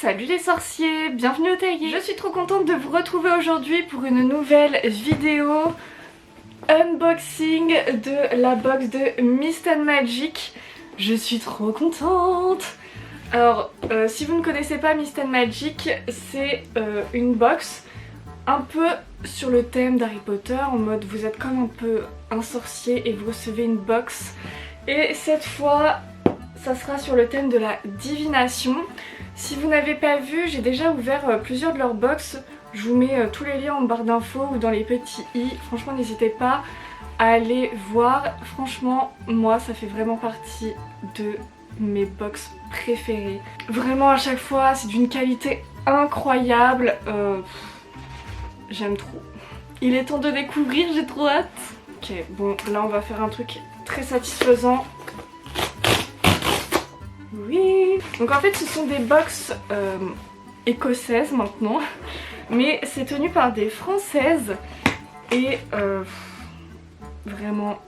salut les sorciers, bienvenue au taillis. Je suis trop contente de vous retrouver aujourd'hui pour une nouvelle vidéo unboxing de la box de Mist & Magic. Je suis trop contente. Alors si vous ne connaissez pas Mist & Magic, c'est une box un peu sur le thème d'Harry Potter, en mode vous êtes comme un peu un sorcier et vous recevez une box. Et cette fois ça sera sur le thème de la divination. Si vous n'avez pas vu, j'ai déjà ouvert plusieurs de leurs box. Je vous mets tous les liens en barre d'infos ou dans les petits i. Franchement, n'hésitez pas à aller voir. Franchement, moi, ça fait vraiment partie de mes box préférées. Vraiment, à chaque fois, c'est d'une qualité incroyable. J'aime trop. Il est temps de découvrir, j'ai trop hâte. Ok, bon, là, on va faire un truc très satisfaisant. Oui. Donc en fait ce sont des box écossaises maintenant, mais c'est tenu par des françaises et vraiment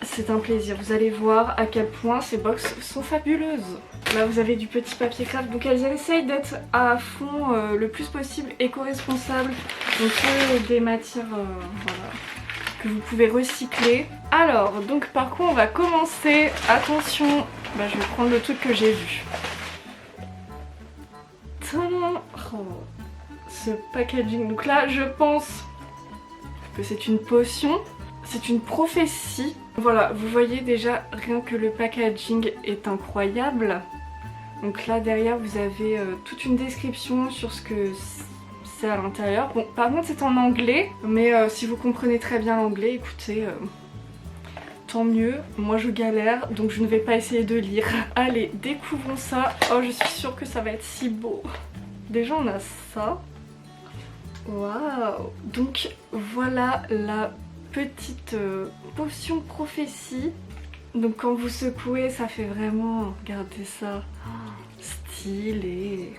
c'est un plaisir. Vous allez voir à quel point ces box sont fabuleuses. Là vous avez du petit papier craft, donc elles essayent d'être à fond le plus possible éco-responsables, donc des matières voilà, que vous pouvez recycler. Alors donc par quoi on va commencer? Attention, bah, je vais prendre le truc que j'ai vu. Oh, ce packaging. Donc là je pense que c'est une potion, c'est une prophétie. Voilà, vous voyez déjà rien que le packaging est incroyable. Donc là derrière vous avez toute une description sur ce que c'est à l'intérieur. Bon, par contre c'est en anglais, mais si vous comprenez très bien l'anglais, écoutez, tant mieux. Moi je galère, donc je ne vais pas essayer de lire. Allez, découvrons ça. Oh, je suis sûre que ça va être si beau. Déjà on a ça. Waouh. Donc voilà la petite potion prophétie. Donc quand vous secouez, ça fait vraiment, regardez ça, stylé.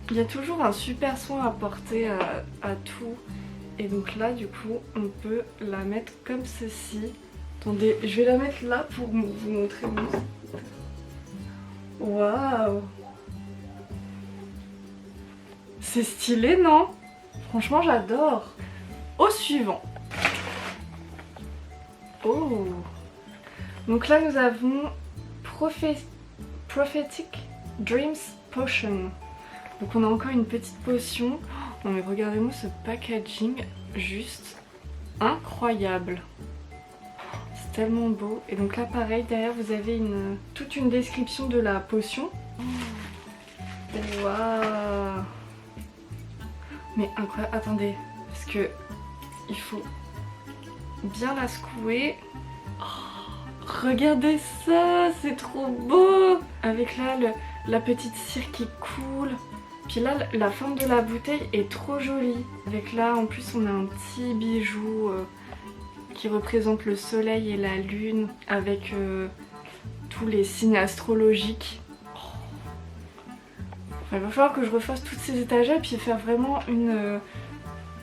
Il y a toujours un super soin à porter à tout. Et donc là du coup on peut la mettre comme ceci. Attendez, je vais la mettre là pour vous montrer mieux. Waouh. C'est stylé, non? Franchement j'adore. Au suivant. Oh. Donc là nous avons Prophetic Dreams Potion. Donc on a encore une petite potion. Non mais regardez-moi ce packaging, juste incroyable. C'est tellement beau. Et donc là pareil, derrière vous avez toute une description de la potion. Waouh. Mais incroyable, attendez, parce que il faut bien la secouer. Oh, regardez ça, c'est trop beau. Avec là la petite cire qui coule. Puis là la forme de la bouteille est trop jolie. Avec là en plus on a un petit bijou qui représente le soleil et la lune avec tous les signes astrologiques. Il va falloir que je refasse toutes ces étagères et puis faire vraiment une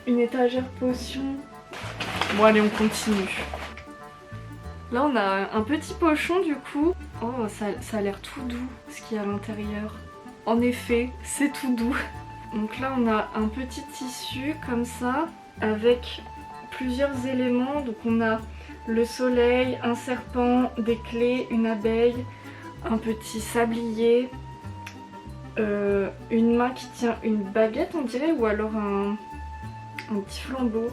étagère potion. Bon allez, on continue. Là on a un petit pochon du coup. Oh, ça a l'air tout doux ce qu'il y a à l'intérieur. En effet, c'est tout doux. Donc là on a un petit tissu comme ça avec plusieurs éléments. Donc on a le soleil, un serpent, des clés, une abeille, un petit sablier, une main qui tient une baguette on dirait, ou alors un petit flambeau.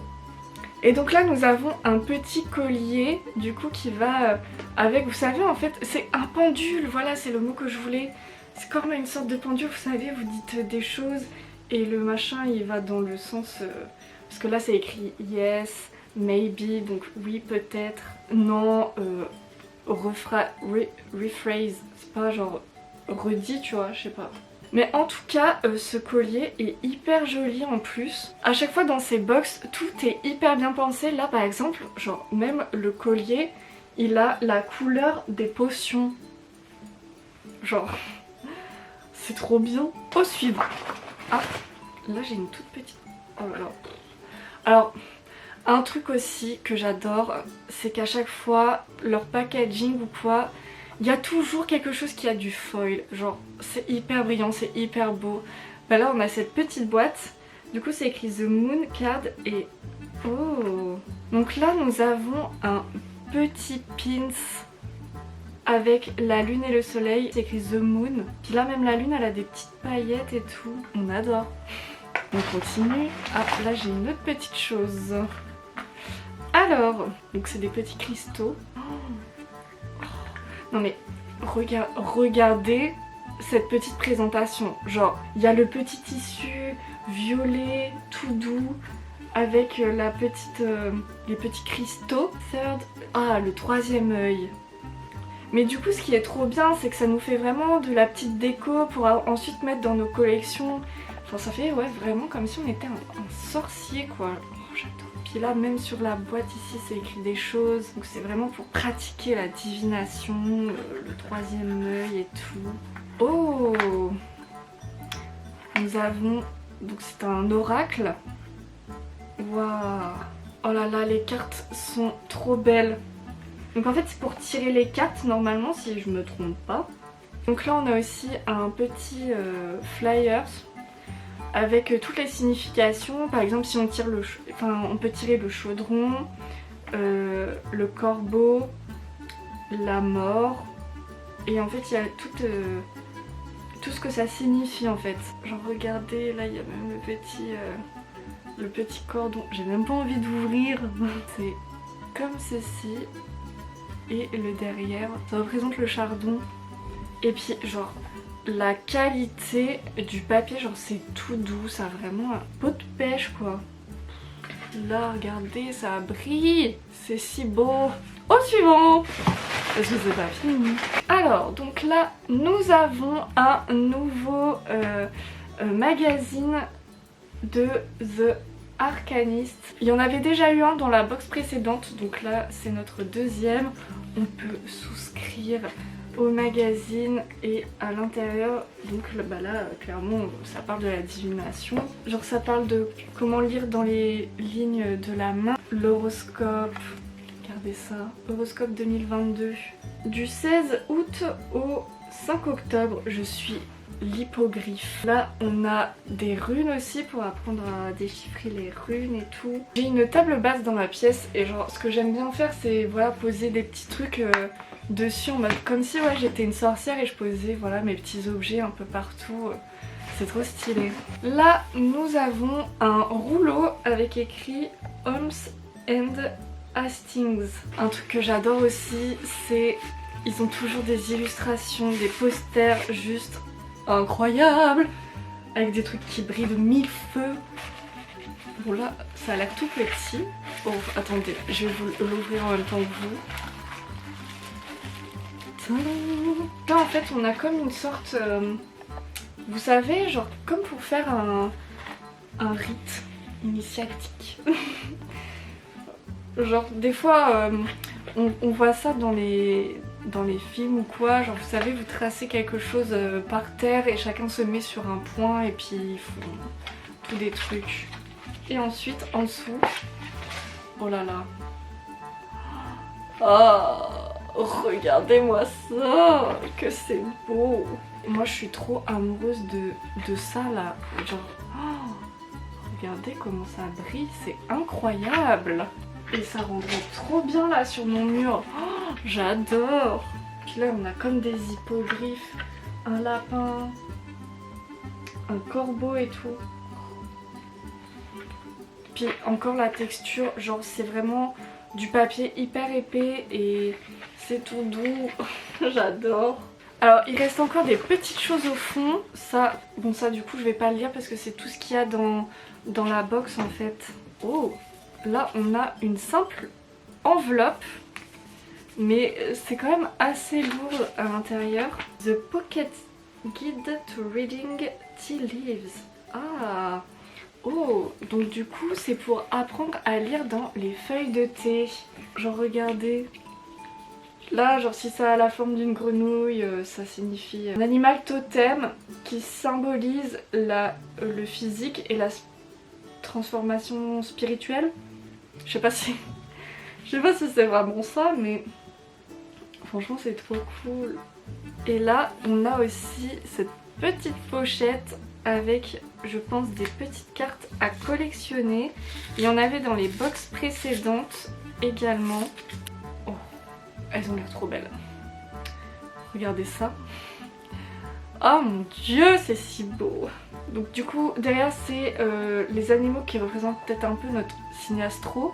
Et donc là nous avons un petit collier du coup qui va avec, vous savez en fait c'est un pendule, voilà c'est le mot que je voulais. C'est comme une sorte de pendule, vous savez, vous dites des choses et le machin il va dans le sens parce que là c'est écrit yes, maybe, donc oui peut-être, non, rephrase, c'est pas genre redit tu vois, je sais pas. Mais en tout cas ce collier est hyper joli en plus. À chaque fois dans ces box tout est hyper bien pensé. Là par exemple, genre même le collier il a la couleur des potions. Genre c'est trop bien. Au suivant. Ah là j'ai une toute petite. Oh là là. Alors un truc aussi que j'adore, c'est qu'à chaque fois leur packaging ou quoi, Il y a toujours quelque chose qui a du foil, genre c'est hyper brillant, c'est hyper beau. Bah là on a cette petite boîte, du coup c'est écrit The Moon Card et... Oh. Donc là nous avons un petit pins avec la lune et le soleil, c'est écrit The Moon. Puis là même la lune elle a des petites paillettes et tout, on adore. On continue. Ah là j'ai une autre petite chose. Alors, donc c'est des petits cristaux. Non mais regardez cette petite présentation. Genre il y a le petit tissu violet tout doux avec la petite, les petits cristaux. Le troisième œil. Mais du coup ce qui est trop bien c'est que ça nous fait vraiment de la petite déco pour ensuite mettre dans nos collections. Enfin ça fait ouais vraiment comme si on était un sorcier quoi. Oh, j'adore. Puis là même sur la boîte ici c'est écrit des choses. Donc c'est vraiment pour pratiquer la divination, le troisième œil et tout. Oh. Nous avons... Donc c'est un oracle. Waouh. Oh là là les cartes sont trop belles. Donc en fait c'est pour tirer les cartes normalement si je me trompe pas. Donc là on a aussi un petit flyers avec toutes les significations. Par exemple si on tire on peut tirer le chaudron, le corbeau, la mort. Et en fait il y a tout ce que ça signifie en fait. Genre regardez là il y a même le petit cordon. J'ai même pas envie d'ouvrir. C'est comme ceci. Et le derrière, ça représente le chardon. Et puis genre la qualité du papier, genre c'est tout doux, ça a vraiment un pot de pêche quoi. Là regardez, ça brille, c'est si beau. Au suivant, parce que c'est pas fini. Alors donc là nous avons un nouveau magazine de The Arcanist. Il y en avait déjà eu un dans la box précédente, donc là c'est notre deuxième. On peut souscrire au magazine et à l'intérieur, donc bah là clairement ça parle de la divination. Genre ça parle de comment lire dans les lignes de la main, l'horoscope, regardez ça, horoscope 2022. Du 16 août au 5 octobre, je suis l'hippogriffe. Là on a des runes aussi pour apprendre à déchiffrer les runes et tout. J'ai une table basse dans ma pièce et genre ce que j'aime bien faire c'est voilà poser des petits trucs dessus en mode comme si ouais j'étais une sorcière et je posais voilà mes petits objets un peu partout. C'est trop stylé. Là nous avons un rouleau avec écrit Holmes and Hastings. Un truc que j'adore aussi c'est ils ont toujours des illustrations, des posters juste incroyable avec des trucs qui brillent de mille feux. Bon là ça a l'air tout petit. Oh attendez, je vais vous l'ouvrir en même temps que vous. Là en fait on a comme une sorte vous savez genre comme pour faire un rite initiatique. Genre des fois on voit ça dans les films ou quoi, genre vous savez vous tracez quelque chose par terre et chacun se met sur un point et puis ils font tous des trucs. Et ensuite en dessous, oh là là, oh regardez-moi ça, que c'est beau. Moi je suis trop amoureuse de ça là, genre regardez comment ça brille, c'est incroyable. Et ça rendrait trop bien là sur mon mur. Oh, j'adore. Puis là on a comme des hippogriffes, un lapin, un corbeau et tout. Puis encore la texture, genre c'est vraiment du papier hyper épais et c'est tout doux. J'adore. Alors il reste encore des petites choses au fond. Ça, bon ça du coup je vais pas le lire parce que c'est tout ce qu'il y a dans la box en fait. Oh, là on a une simple enveloppe. Mais c'est quand même assez lourd à l'intérieur. The Pocket Guide to Reading Tea Leaves. Ah. Oh, donc du coup c'est pour apprendre à lire dans les feuilles de thé. Genre regardez. Là genre si ça a la forme d'une grenouille, ça signifie un animal totem qui symbolise le physique et la transformation spirituelle. Je sais pas si c'est vraiment ça mais... franchement c'est trop cool. Et là on a aussi cette petite pochette avec, je pense, des petites cartes à collectionner. Il y en avait dans les box précédentes également. Oh, elles ont l'air trop belles. Regardez ça. Oh mon dieu, c'est si beau. Donc du coup, derrière c'est les animaux qui représentent peut-être un peu notre signe astro.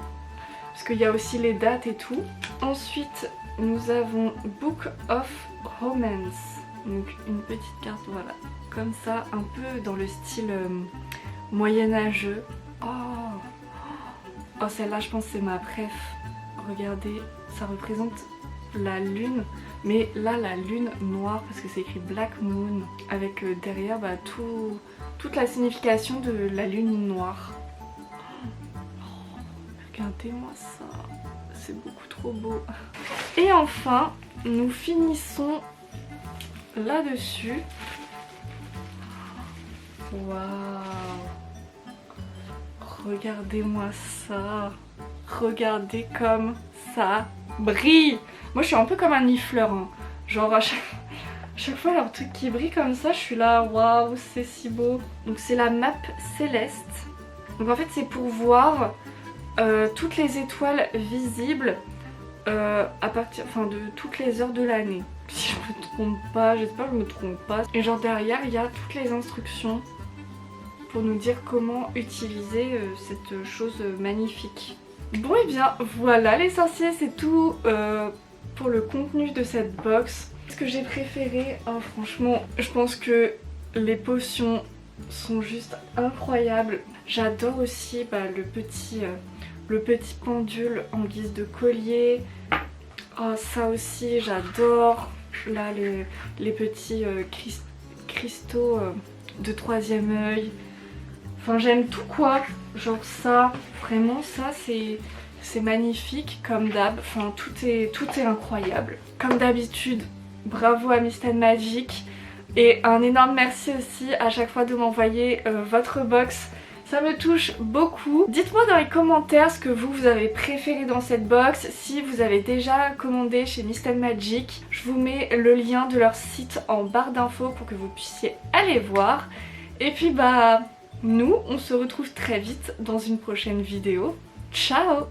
Parce qu'il y a aussi les dates et tout. Ensuite, nous avons Book of Romance. Donc une petite carte, voilà, comme ça, un peu dans le style moyenâgeux. Oh, celle-là je pense c'est ma préf. Regardez, ça représente la lune, mais là la lune noire parce que c'est écrit Black Moon avec derrière toute la signification de la lune noire. Oh, regardez-moi ça, c'est beaucoup trop beau. Et enfin, nous finissons là-dessus. Waouh! Regardez-moi ça. Regardez comme ça brille. Moi je suis un peu comme un nifleur, hein. Genre à chaque fois leur truc qui brille comme ça, je suis là, waouh, c'est si beau. Donc c'est la map céleste. Donc en fait c'est pour voir toutes les étoiles visibles à partir de toutes les heures de l'année. Si je me trompe pas, j'espère que je me trompe pas. Et genre derrière il y a toutes les instructions pour nous dire comment utiliser cette chose magnifique. Bon et bien voilà les sorciers, c'est tout pour le contenu de cette box. Ce que j'ai préféré, hein, franchement, je pense que les potions sont juste incroyables. J'adore aussi le petit pendule en guise de collier. Oh, ça aussi j'adore. Là les petits cristaux de troisième œil. Enfin j'aime tout quoi. Genre ça, vraiment ça c'est magnifique comme d'hab. Enfin tout est incroyable. Comme d'habitude, bravo à Mist & Magic. Et un énorme merci aussi à chaque fois de m'envoyer votre box. Ça me touche beaucoup. Dites-moi dans les commentaires ce que vous avez préféré dans cette box. Si vous avez déjà commandé chez Mist & Magic, je vous mets le lien de leur site en barre d'infos pour que vous puissiez aller voir. Et puis nous, on se retrouve très vite dans une prochaine vidéo. Ciao!